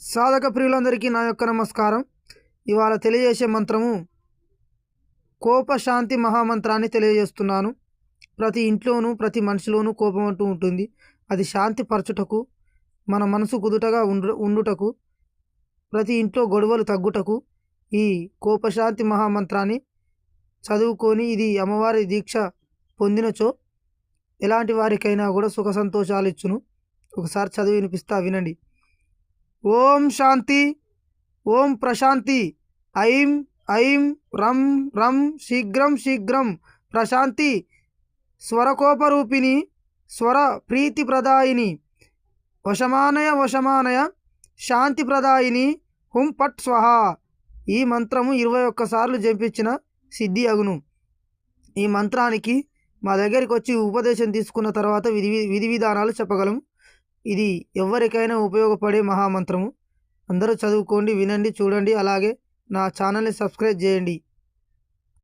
సాధక ప్రియులందరికీ నా యొక్క నమస్కారం. ఇవాళ తెలియజేసే మంత్రము కోపశాంతి మహామంత్రాన్ని తెలియజేస్తున్నాను. ప్రతి ఇంట్లోనూ ప్రతి మనిషిలోనూ కోపం అంటూ ఉంటుంది. అది శాంతి పరచుటకు, మన మనసు కుదుటగా ఉండుటకు, ప్రతి ఇంట్లో గొడవలు తగ్గుటకు ఈ కోపశాంతి మహామంత్రాన్ని చదువుకొని ఇది అమ్మవారి దీక్ష పొందినచో ఎలాంటి వారికైనా కూడా సుఖ సంతోషాలు ఇచ్చును. ఒకసారి చదివి వినిపిస్తా, వినండి. ఓం శాంతి, ఓం ప్రశాంతి, ఐం ఐం రం రం శీఘ్రం శీఘ్రం ప్రశాంతి, స్వరకోపరూపిణి, స్వర ప్రీతి ప్రదాయిని, వశమానయ వశమానయ శాంతి ప్రదాయిని, హుం పట్ స్వహ. ఈ మంత్రము 21 సార్లు జపించిన సిద్ధి అగును. ఈ మంత్రానికి మా దగ్గరికి వచ్చి ఉపదేశం తీసుకున్న తర్వాత విధి విధానాలు చెప్పగలం. ఇది ఎవరికైనా ఉపయోగపడే మహామంత్రము. అందరూ చదువుకోండి, వినండి, చూడండి. అలాగే నా ఛానల్ని సబ్స్క్రైబ్ చేయండి.